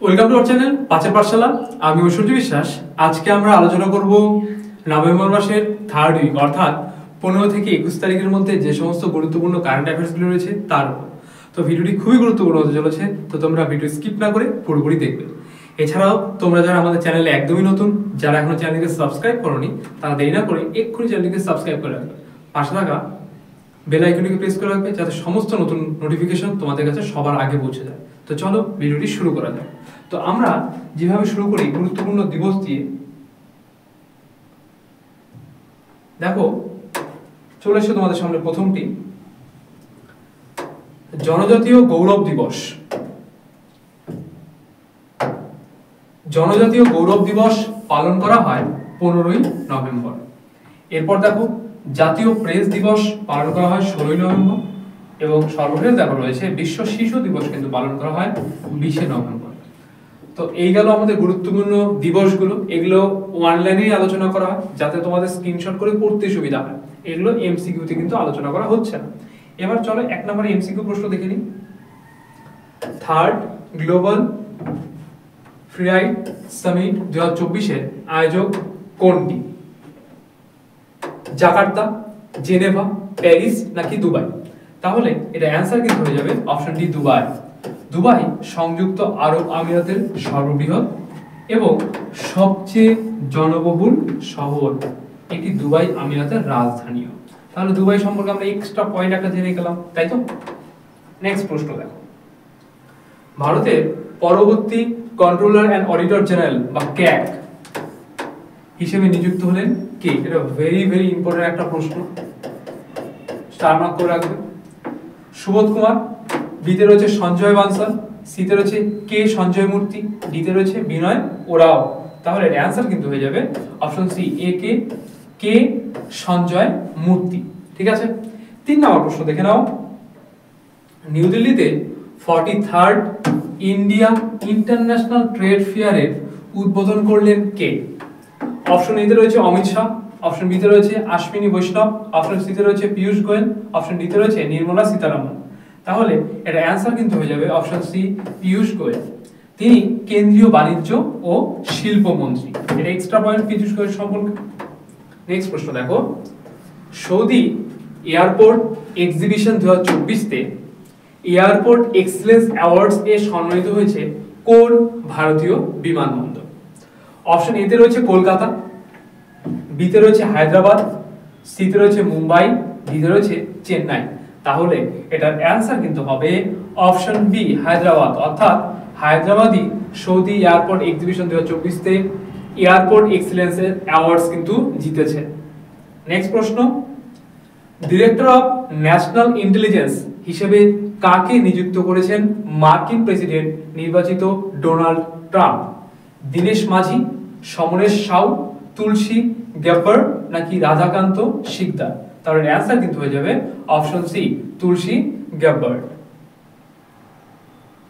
Welcome to our channel পাঁচের পাঠশালা। আমি ঐশ্বর্য বিশ্বাস। আজকে আমরা আলোচনা করব নভেম্বর মাসের থার্ড উইক অর্থাৎ 15 থেকে 21 তারিখের মধ্যে যে সমস্ত গুরুত্বপূর্ণ কারেন্ট অ্যাফেয়ার্সগুলো রয়েছে তার উপর। তো ভিডিওটি খুবই গুরুত্বপূর্ণ হতে চলেছে, তো তোমরা ভিডিও স্কিপ না করে পুরোপুরি দেখবে। এছাড়াও তোমরা যারা আমাদের চ্যানেলে একদমই নতুন, যারা এখনো চ্যানেলটিকে সাবস্ক্রাইব করোনি, তারা দেরি না করে এক্ষুনি চ্যানেলটিকে সাবস্ক্রাইব করে রাখবে। পাশে থাকা বেল আইকনটিকে প্রেস করে রাখবে যাতে সমস্ত নতুন নোটিফিকেশন তোমাদের কাছে সবার আগে পৌঁছে যায়। তো চলো ভিডিওটি শুরু করা যাক। তো আমরা যেভাবে শুরু করি গুরুত্বপূর্ণ দিবস দিয়ে, দেখো চলে এসে তোমাদের সামনে প্রথমটি জনজাতীয় গৌরব দিবস। জনজাতীয় গৌরব দিবস পালন করা হয় 15ই নভেম্বর। এরপর দেখো জাতীয় প্রেস দিবস পালন করা হয় 16ই নভেম্বর এবং সর্বশেষ দেখো রয়েছে বিশ্ব শিশু দিবস কিন্তু পালন করা হয় 20শে নভেম্বর। তো এই গেল আমাদের গুরুত্বপূর্ণ দিবসগুলো। এগুলো অনলাইনেই আলোচনা করা হয় যাতে তোমাদের স্ক্রিনশট করে পড়তে সুবিধা হয়। এগুলো এমসিকিউতে কিন্তু আলোচনা করা হচ্ছে না। এবার চলো এক নম্বরে এমসিকিউ প্রশ্ন দেখে নিই। Third global free ride summit 2024 এর আয়োজক কোনটি? জাকার্তা, জেনেভা, প্যারিস নাকি দুবাই? তাহলে এটা অ্যান্সার কিন্তু হয়ে যাবে অপশন ডি, দুবাই। দুবাই সংযুক্ত আরব আমিরাতের সর্ববৃহৎ এবং সবচেয়ে জনবহুল শহর। এটি দুবাই আমিরাতের রাজধানীও। তাহলে দুবাই সম্পর্কে আমরা এক্সট্রা পয়েন্ট একটা জেনে গেলাম, তাই তো? নেক্সট প্রশ্ন দেখো। ভারতের পরবর্তী কন্ট্রোলার অ্যান্ড অডিটর জেনারেল বা ক্যাগ হিসেবে নিযুক্ত হলেন কে? এটা ভেরি ভেরি ইম্পর্টেন্ট একটা প্রশ্ন, স্টার মার্ক করে রাখবে। সুবোধ কুমার, বিতে রয়েছে সঞ্জয় বানসাল, সিতে রয়েছে কে সঞ্জয় মূর্তি, ডিতে রয়েছে বিনয় ওরাও। তাহলে এর অ্যান্সার কিন্তু হয়ে যাবে অপশন সি, এ কে সঞ্জয় মূর্তি। ঠিক আছে। 3 নম্বর প্রশ্ন দেখে নাও। নিউ দিল্লিতে 43rd ইন্ডিয়া ইন্টারন্যাশনাল ট্রেড ফেয়ারের উদ্বোধন করলেন কে? অপশন এতে রয়েছে অমিত শাহ, অপশন বিতে রয়েছে অশ্বিনী বৈষ্ণব, অপশন সিতে রয়েছে পীযূষ গোয়েল, অপশন ডিতে রয়েছে নির্মলা সীতারামন। তাহলে এর অ্যান্সার কিন্তু হয়ে যাবে অপশন সি, পীযূষ গোয়েল। তিনি কেন্দ্রীয় বাণিজ্য ও শিল্প মন্ত্রী। এটা এক্সট্রা পয়েন্ট পীযূষ গোয়েল সম্পর্কে। নেক্সট প্রশ্ন দেখো। সৌদি এয়ারপোর্ট এক্সিবিশন 2024 তে এয়ারপোর্ট এক্সেলেন্স অ্যাওয়ার্ডস এ সম্মানিত হয়েছে কোন ভারতীয় বিমানবন্দর? অপশন এতে রয়েছে কলকাতা, বিতে রয়েছে হায়দ্রাবাদ, সিতে রয়েছে মুম্বাই, ডিতে রয়েছে চেন্নাই। তাহলে এটার অ্যান্সার কিন্তু হবে অপশন বি, হায়দ্রাবাদ। অর্থাৎ হায়দ্রাবাদই সৌদি এয়ারপোর্ট এক্সিবিশন 2024 তে এয়ারপোর্ট এক্সেলেন্সের অ্যাওয়ার্ডস কিন্তু জিতেছে। নেক্সট প্রশ্ন। ডিরেক্টর অফ ন্যাশনাল ইন্টেলিজেন্স হিসেবে কাকে নিযুক্ত করেছেন মার্কিন প্রেসিডেন্ট নির্বাচিত ডোনাল্ড ট্রাম্প? দীনেশ মাঝি, সমরেশ সাউ, তুলসী গ্যাব্বার নাকি রাধাকান্ত শিকদার? তাহলে অ্যান্সার কিন্তু হয়ে যাবে অপশন সি, তুলসী গ্যাব্বার।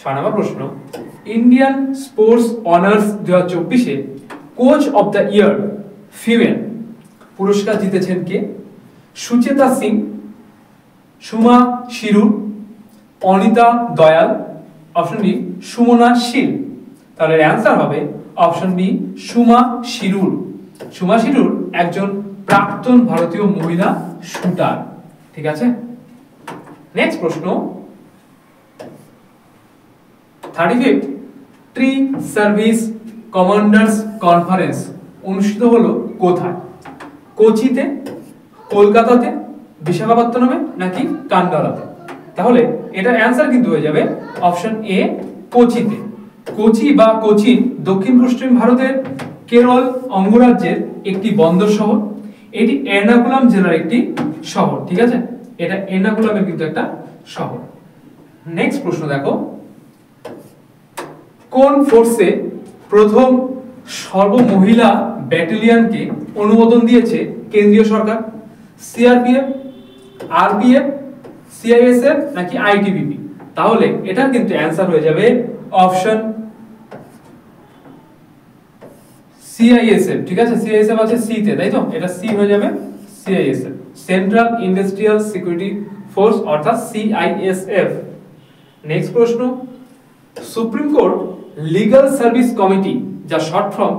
6 নম্বর প্রশ্ন। Indian sports honours 2024 A coach of the year female পুরস্কার জিতেছেন কে? সুচেতা সিং, সুমা শিরুর, অনিতা দয়াল, অপশন ডি সুমনা শীল। তাহলে অ্যান্সার হবে অপশন বি, সুমা শিরুর। সুমা শিরুর একজন প্রাক্তন ভারতীয় মহিলা শুটার। ঠিক আছে। নেক্সট প্রশ্ন। 35th tree service commanders conference অনুষ্ঠিত হলো কোথায়? কোচিতে, কলকাতাতে, বিশাখাপত্তনমে নাকি কান্ডালাতে? তাহলে এটার অ্যান্সার কিন্তু হয়ে যাবে অপশন এ, কোচিতে। কোচি বা কোচিন দক্ষিণ পশ্চিম ভারতের কেরল অঙ্গরাজ্যের একটি বন্দর শহর। এটি এর্নাকুলাম জেলার একটি শহর। ঠিক আছে, এটা এর্নাকুলামের কিন্তু একটা শহর। নেক্সট প্রশ্ন দেখো। কোন ফোর্সে প্রথম সর্বমহিলা ব্যাটালিয়নকে অনুমোদন দিয়েছে কেন্দ্রীয় সরকার? সিআরপিএফ, আরপিএফ, সিআইএসএফ নাকি আইটিবিপি? তাহলে এটার কিন্তু অ্যান্সার হয়ে যাবে অপশন সিআইএসএফ। ঠিক আছে, সিআইএসএফ আছে সি তে, তাই তো? এটা সি হয়ে যাবে, CISF, central industrial security force অর্থাৎ সিআইএসএফ। নেক্সট প্রশ্ন। Supreme court legal service committee, যা শর্ট ফর্ম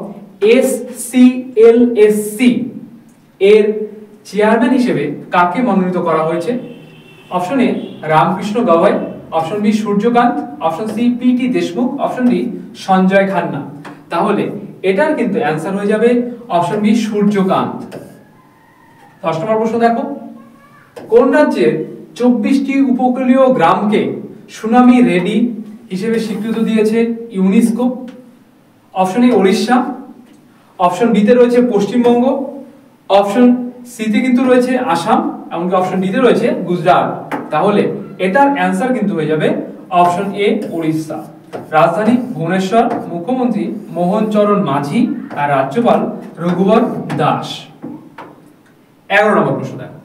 SCLSC, এর চেয়ারম্যান হিসেবে কাকে মনোনীত করা হয়েছে? Option A Ramakrishna Gavai, option B Surya Kant, option C PT Deshmukh, option D Sanjay Khanna. তাহলে এটার কিন্তু অ্যান্সার হয়ে যাবে অপশন বি সূর্যকান্ত। 10 নম্বর প্রশ্ন দেখো, কোন রাজ্যের 24টি উপকূলীয় গ্রামকে সুনামি রেডি হিসেবে স্বীকৃতি দিয়েছে UNESCO? Option A Odisha, option B তে রয়েছে পশ্চিমবঙ্গ, অপশন সি তে কিন্তু রয়েছে আসাম, এমনকি অপশন ডি তে রয়েছে গুজরাট। তাহলে এটার অ্যান্সার কিন্তু হয়ে যাবে অপশন এ ওড়িশা। রাজধানী ভুবনেশ্বর, মুখ্যমন্ত্রী মোহন চরণ মাঝি, আর রাজ্যপাল রঘুবর দাস। 11 নম্বর প্রশ্ন দেখো,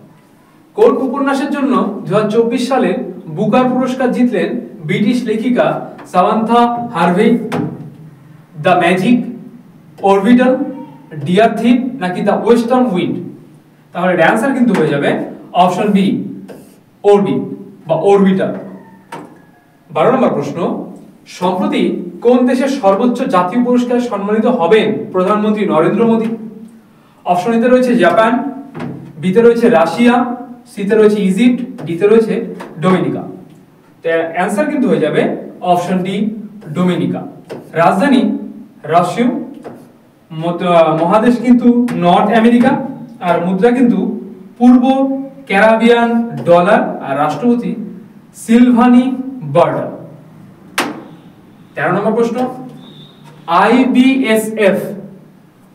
কোন উপন্যাসের জন্য 2024 সালে বুকার পুরস্কার জিতলেন ব্রিটিশ লেখিকা Samantha Harvey? The magic, orbital, dear thief নাকি দ্য ওয়েস্টার্ন উইন্ড? তাহলে এর অ্যান্সার কিন্তু হয়ে যাবে অপশন বি অরবিট বা অরবিটাল। 12 নম্বর প্রশ্ন, সম্প্রতি কোন দেশের সর্বোচ্চ জাতীয় পুরস্কারে সম্মানিত হবেন প্রধানমন্ত্রী নরেন্দ্র মোদী? অপশন এতে রয়েছে জাপান, বিতে রয়েছে রাশিয়া, সিতে রয়েছে ইজিপ্ট, ডিতে রয়েছে ডোমিনিকা। তো অ্যান্সার কিন্তু হয়ে যাবে অপশন ডি ডোমিনিকা। রাজধানী রাশিয়া, মহাদেশ কিন্তু নর্থ আমেরিকা, আর মুদ্রা কিন্তু পূর্ব ক্যারাবিয়ান ডলার, আর রাষ্ট্রপতি সিলভানি বার্ডার। 13 নম্বর প্রশ্ন, IBSF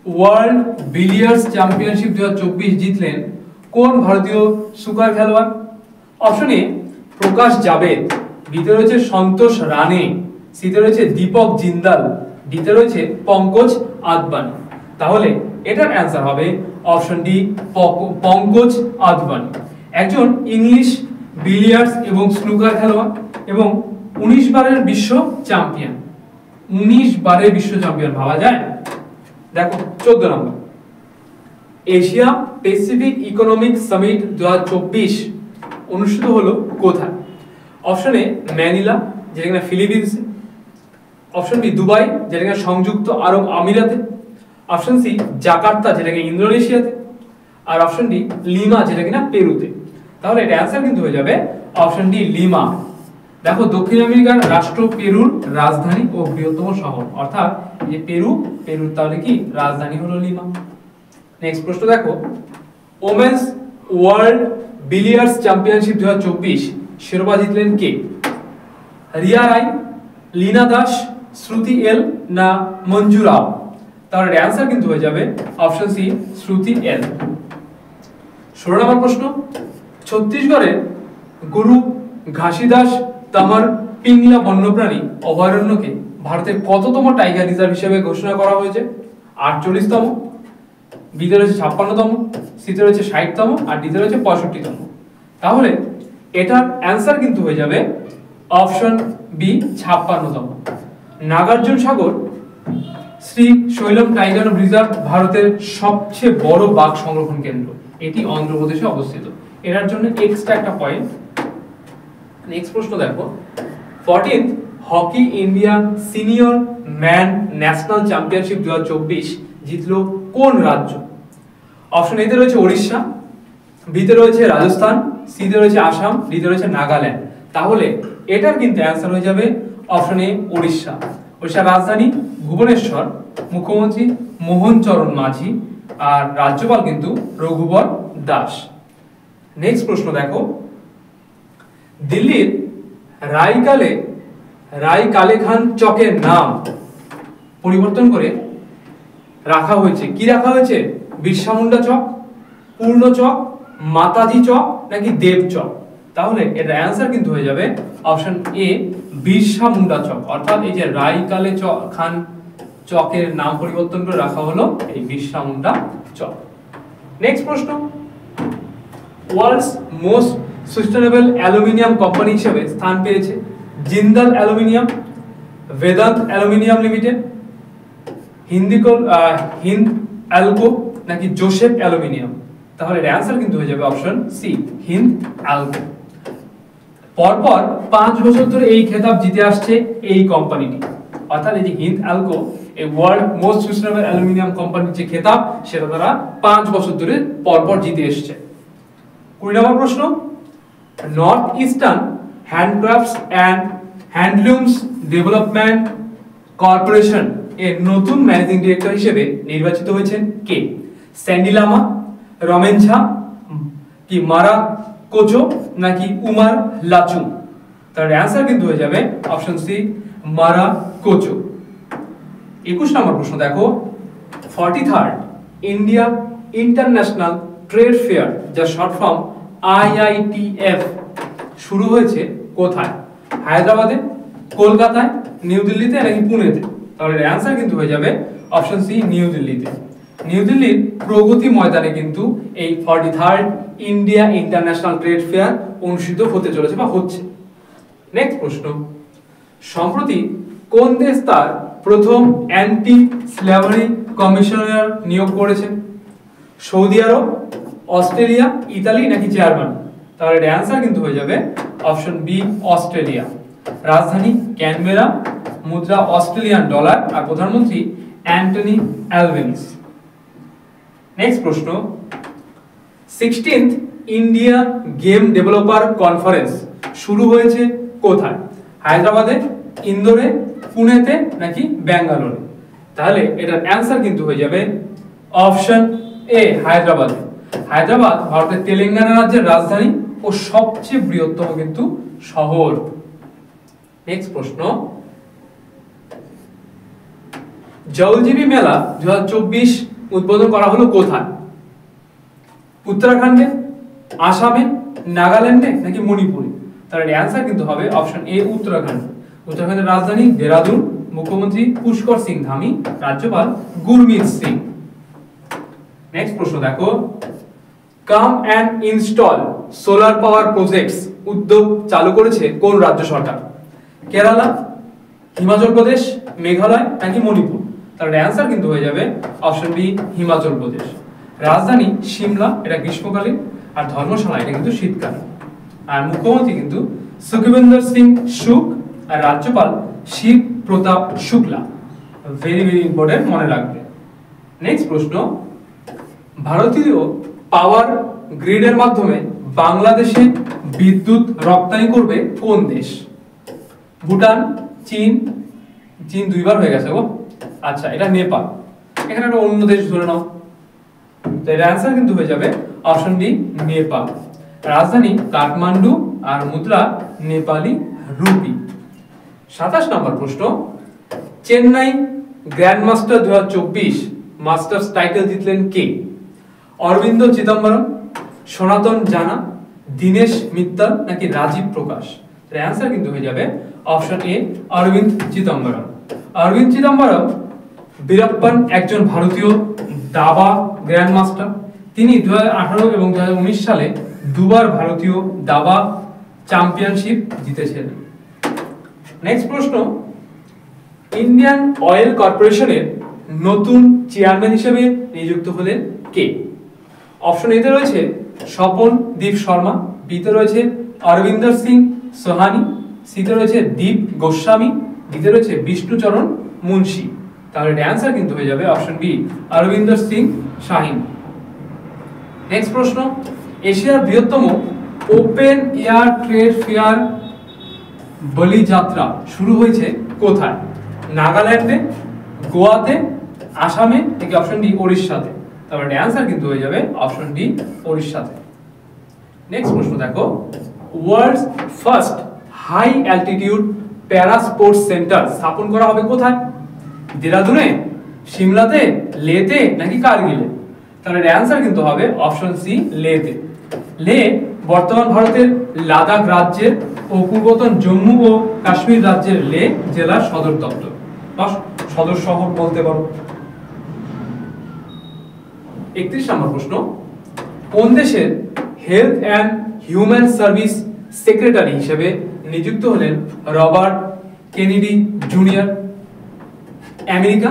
ওয়ার্ল্ড বিলিয়ার্ডস চ্যাম্পিয়নশিপ 2024 জিতলেন কোন ভারতীয় সুকার খেলোয়াড়? অপশন এ প্রকাশ জাভেদ, বিতে রয়েছে সন্তোষ রানে, সিতে রয়েছে দীপক জিন্দাল, ডিতে রয়েছে পঙ্কজ আদবানি। তাহলে এটার অ্যান্সার হবে অপশন ডি পঙ্কজ আদবানি, একজন ইংলিশ বিলিয়ার্ডস এবং স্নুকার খেলোয়াড় এবং 19 বারের বিশ্ব চ্যাম্পিয়ন। 19 বারের বিশ্ব চ্যাম্পিয়ন, ভাবা যায়? দেখো 14 নম্বর, এশিয়া প্যাসিফিক ইকোনমিক সামিট 2024 অনুষ্ঠিত হলো কোথায়? অপশন এ ম্যানিলা, যেটা কিনা ফিলিপিন্সে, অপশন বি দুবাই, যেটা কিনা সংযুক্ত আরব আমিরাতে, অপশন সি জাকার্তা, যেটা কিনা ইন্দোনেশিয়াতে, আর অপশন ডি লিমা, যেটা কিনা পেরুতে। তাহলে এটা অ্যান্সার কিন্তু হয়ে যাবে অপশন ডি লিমা। দেখো দক্ষিণ আমেরিকার রাষ্ট্র পেরুর রাজধানী ও বৃহত্তম শহর, অর্থাৎ যে পেরুর তাহলে কি রাজধানী হলো লিমা। নেক্সট প্রশ্ন দেখো, ওমেন্স ওয়ার্ল্ড বিলিয়ার্ডস চ্যাম্পিয়নশিপ 2024 শিরোপা জিতলেন কে? রিয়া রায়, লীনা দাস, শ্রুতি এল না মঞ্জু রাও? তাহলে অ্যান্সার কিন্তু হয়ে যাবে অপশন সি শ্রুতি এল। 16 নম্বর প্রশ্ন, ছত্তিশগড়ের গুরু ঘাসিদাস তামার পিংলা বন্যপ্রাণী অভয়ারণ্যকে ভারতের কততম টাইগার রিজার্ভ হিসেবে ঘোষণা করা হয়েছে? 48তম, বিতে রয়েছে 56তম, সিতে রয়েছে 60তম, আর ডিতে রয়েছে 65তম। তাহলে এটার অ্যান্সার কিন্তু হয়ে যাবে অপশন বি 56তম। নাগার্জুন সাগর শ্রী শৈলম টাইগার রিজার্ভ ভারতের সবচেয়ে বড় বাঘ সংরক্ষণ কেন্দ্র, এটি অন্ধ্রপ্রদেশে অবস্থিত। এটার জন্য এক্সট্রা একটা পয়েন্ট। নেক্সট প্রশ্ন দেখো, 14th hockey India senior man national championship 2024 জিতলো কোন রাজ্য? অপশন এতে রয়েছে ওড়িশা, বিতে রয়েছে রাজস্থান, সিতে রয়েছে আসাম, ডিতে রয়েছে নাগাল্যান্ড। তাহলে এটার কিন্তু অ্যান্সার হয়ে যাবে অপশন এ ওড়িশা। ওড়িশার রাজধানী ভুবনেশ্বর, মুখ্যমন্ত্রী মোহন চরণ মাঝি, আর রাজ্যপাল কিন্তু রঘুবর দাস। নেক্সট প্রশ্ন দেখো, দিল্লির রায় কালে খান চকের নাম পরিবর্তন করে রাখা হয়েছে, কি রাখা হয়েছে? বিরসা মুন্ডা চক, পূর্ণ চক, মাতাজি চক নাকি দেব চক? তাহলে এটার অ্যান্সার কিন্তু হয়ে যাবে অপশন এ বিরসা মুন্ডা চক, অর্থাৎ এই যে রায় কালে খান চকের নাম পরিবর্তন করে রাখা হলো এই বিরসা মুন্ডা চক। নেক্সট প্রশ্ন, world's most sustainable aluminium company হিসেবে স্থান পেয়েছে Jindal aluminium, Vedanta aluminium limited, Hindalco নাকি জোসেফ অ্যালুমিনিয়াম? তাহলে এর অ্যান্সার কিন্তু হয়ে যাবে অপশন সি হিন্দ অ্যালকো। পরপর 5 বছর ধরে এই খেতাব জিতে আসছে এই কোম্পানিটি। অর্থাৎ এই যে হিন্দ অ্যালকো এই ওয়ার্ল্ড মোস্ট সাস্টেনেবল অ্যালুমিনিয়াম কোম্পানির যে খেতাব সেটা তারা 5 বছর ধরে পরপর জিতে এসেছে। 20 নম্বর প্রশ্ন, North Eastern handicrafts and handlooms development corporation এর নতুন ম্যানেজিং ডিরেক্টর হিসেবে নির্বাচিত হয়েছেন কে? স্যান্ডি লামা, রমেন ঝা, কি মারা কোচো নাকি উমার লাচু? তার অ্যান্সার কিন্তু হয়ে যাবে অপশন সি মারা কোচো। 21 নম্বর প্রশ্ন দেখো, 43rd India international trade fair যা শর্ট ফর্ম IITF শুরু হয়েছে কোথায়? হায়দ্রাবাদে, কলকাতায়, নিউ দিল্লিতে নাকি পুনেতে? তাহলে এর অ্যান্সার কিন্তু হয়ে যাবে অপশন সি নিউ দিল্লিতে। নিউ দিল্লির প্রগতি ময়দানে কিন্তু এই 43rd India international trade fair অনুষ্ঠিত হতে চলেছে বা হচ্ছে। নেক্সট প্রশ্ন, সম্প্রতি কোন দেশ তার প্রথম অ্যান্টি স্ল্যাভারি কমিশনার নিয়োগ করেছে? সৌদি আরব, অস্ট্রেলিয়া, ইতালি নাকি জার্মানি? তাহলে এর অ্যান্সার কিন্তু হয়ে যাবে অপশন বি অস্ট্রেলিয়া। রাজধানী ক্যানবেরা, মুদ্রা অস্ট্রেলিয়ান ডলার আর প্রধানমন্ত্রী অ্যান্টনি অ্যালবেনিস। নেক্সট প্রশ্ন, 16th India game developer conference শুরু হয়েছে কোথায়? হায়দ্রাবাদে, ইন্দোরে, পুনেতে নাকি ব্যাঙ্গালোরে? তাহলে এটার অ্যান্সার কিন্তু হয়ে যাবে অপশন এ হায়দ্রাবাদে। হায়দ্রাবাদ ভারতের তেলেঙ্গানা রাজ্যের রাজধানী ও সবচেয়ে বৃহত্তম কিন্তু শহর। নেক্সট প্রশ্ন, জলজীবী মেলা 2024 উদ্বোধন করা হলো কোথায়? উত্তরাখণ্ডে, আসামে, নাগাল্যান্ডে নাকি মণিপুরে? তাহলে এর অ্যান্সার কিন্তু হবে অপশন এ উত্তরাখণ্ড। উত্তরাখণ্ডের রাজধানী দেরাদুন, মুখ্যমন্ত্রী পুষ্কর সিং ধামি, রাজ্যপাল গুরমিত সিং। নেক্সট প্রশ্ন দেখো, come and install solar power projects উদ্যোগ চালু করেছে কোন রাজ্য সরকার? কেরালা, হিমাচল প্রদেশ, মেঘালয় নাকি মণিপুর? তাহলে অ্যান্সার কিন্তু হয়ে যাবে অপশন বি হিমাচল প্রদেশ। রাজধানী সিমলা, এটা গ্রীষ্মকালীন, আর ধর্মশালা এটা কিন্তু শীতকালীন। আর মুখ্যমন্ত্রী কিন্তু সুখবিন্দর সিং সুখ, আর রাজ্যপাল শিব প্রতাপ শুক্লা। ভেরি ভেরি ইম্পর্টেন্ট, মনে রাখবে। নেক্সট প্রশ্ন, ভারতীয় পাওয়ার গ্রিডের মাধ্যমে বাংলাদেশে বিদ্যুৎ রপ্তানি করবে কোন দেশ? ভুটান, চীন, চীন দুইবার হয়ে গেছে গো, আচ্ছা এটা নেপাল। এখানে একটা অন্য দেশ ধরে নাও, তো এর অ্যান্সার কিন্তু হয়ে যাবে অপশন ডি নেপাল। রাজধানী কাঠমান্ডু আর মুদ্রা নেপালি রুপি। 27 নম্বর প্রশ্ন, চেন্নাই গ্র্যান্ডমাস্টার 2024 মাস্টার্স টাইটেল জিতলেন কে? অরবিন্দ চিদম্বরম, সনাতন জানা, দীনেশ মিত্তল নাকি রাজীব প্রকাশ? এর অ্যান্সার কিন্তু হয়ে যাবে অপশন এ অরবিন্দ চিদম্বরম। অরবিন্দ চিদম্বরম বীরাপ্পান একজন ভারতীয় দাবা গ্র্যান্ডমাস্টার। তিনি 2018 এবং 2019 সালে দুবার ভারতীয় দাবা চ্যাম্পিয়নশিপ জিতেছেন। নেক্সট প্রশ্ন, ইন্ডিয়ান অয়েল কর্পোরেশনের নতুন চেয়ারম্যান হিসেবে নিযুক্ত হলেন কে? অপশন এতে রয়েছে স্বপন দীপ শর্মা, বিতে রয়েছে অরবিন্দর সিং সোহানি, সিতে রয়েছে দীপ গোস্বামী, ডিতে রয়েছে বিষ্ণুচরণ মুন্সি। তাহলে অ্যান্সার কিন্তু হয়ে যাবে option B Arvinder Singh Shahin. Next প্রশ্ন, এশিয়ার বৃহত্তম open air trade fair Bali Jatra শুরু হয়েছে কোথায়? নাগাল্যান্ডে, গোয়াতে, আসামে নাকি অপশন ডি ওড়িশাতে? তাহলে অ্যান্সার কিন্তু হয়ে যাবে অপশন ডি ওড়িশাতে। নেক্সট প্রশ্ন দেখো, ওয়ার্ল্ডস ফার্স্ট হাই অ্যালটিটিউড প্যারা স্পোর্টস সেন্টার স্থাপন করা হবে কোথায়? দেরাদুনে, সিমলাতে, লেতে নাকি কারগিলে? তাহলে অ্যান্সার কিন্তু হবে অপশন সি লেতে। লে বর্তমান ভারতের লাদাখ রাজ্যের ও পূর্বতন জম্মু ও কাশ্মীর রাজ্যের লে জেলার সদর দপ্তর বা সদর শহর বলতে পারো। 31 নম্বর প্রশ্ন, কোন দেশের health and human service secretary হিসেবে নিযুক্ত হলেন Robert Kennedy junior? America,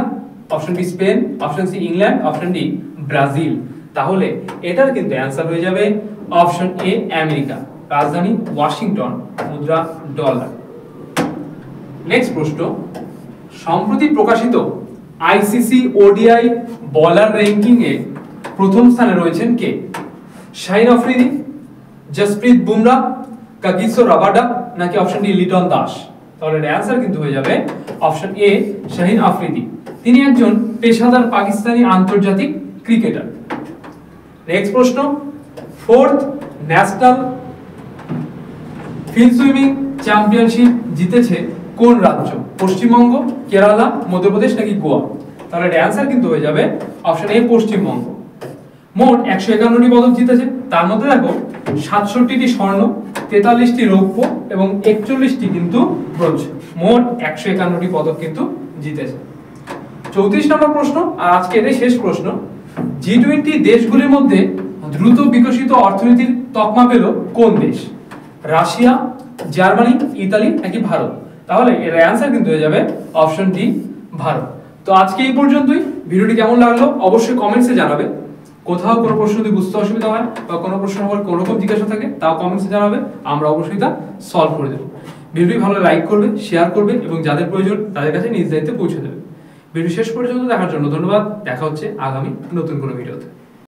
option B Spain, option C England, option D Brazil. তাহলে এটার কিন্তু অ্যান্সার হয়ে যাবে অপশন এ আমেরিকা। রাজধানী ওয়াশিংটন, মুদ্রা ডলার। নেক্সট প্রশ্ন, সম্প্রতি প্রকাশিত আইসিসি ওডিআই বলার র্যাঙ্কিং এ প্রথম স্থানে রয়েছেন কে? শাহিন আফ্রিদি, জসপ্রীত বুমরা, কাগিসো রাবাডা নাকি অপশন ডি লিটন দাস? তাহলে এর অ্যানসার কিন্তু হয়ে যাবে অপশন এ শাহিন আফ্রিদি। তিনি একজন পেশাদার পাকিস্তানি আন্তর্জাতিক ক্রিকেটার। নেক্সট প্রশ্ন, fourth national field swimming championship জিতেছে কোন রাজ্য? পশ্চিমবঙ্গ, কেরালা, মধ্যপ্রদেশ নাকি গোয়া? তাহলে এর অ্যানসার কিন্তু হয়ে যাবে অপশন এ পশ্চিমবঙ্গ। মোট 151টি পদক জিতেছে, তার মধ্যে দেখো 67টি স্বর্ণ, 43টি রৌপ্য এবং 41টি কিন্তু ব্রোঞ্জ। মোট 151টি পদক কিন্তু জিতেছে। 34 নম্বর প্রশ্ন, আর আজকে এটাই শেষ প্রশ্ন। G20 দেশগুলির মধ্যে দ্রুত বিকশিত অর্থনীতির তকমা পেল কোন দেশ? রাশিয়া, জার্মানি, ইতালি নাকি ভারত? তাহলে এর অ্যানসার কিন্তু হয়ে যাবে অপশন ডি ভারত। তো আজকে এই পর্যন্তই। ভিডিওটি কেমন লাগলো অবশ্যই কমেন্টসে জানাবে। কোথাও কোনো প্রশ্ন যদি বুঝতে অসুবিধা হয় বা কোনো প্রশ্ন আমার কোনো রকম জিজ্ঞাসা থাকে তাও কমেন্টসে জানাবে, আমরা অবশ্যই তা সলভ করে দেবো। ভিডিওটি ভালো লাইক করবে, শেয়ার করবে এবং যাদের প্রয়োজন তাদের কাছে নিজ দায়িত্বে পৌঁছে দেবে। ভিডিও শেষ পর্যন্ত দেখার জন্য ধন্যবাদ। দেখা হচ্ছে আগামী নতুন কোনো ভিডিওতে।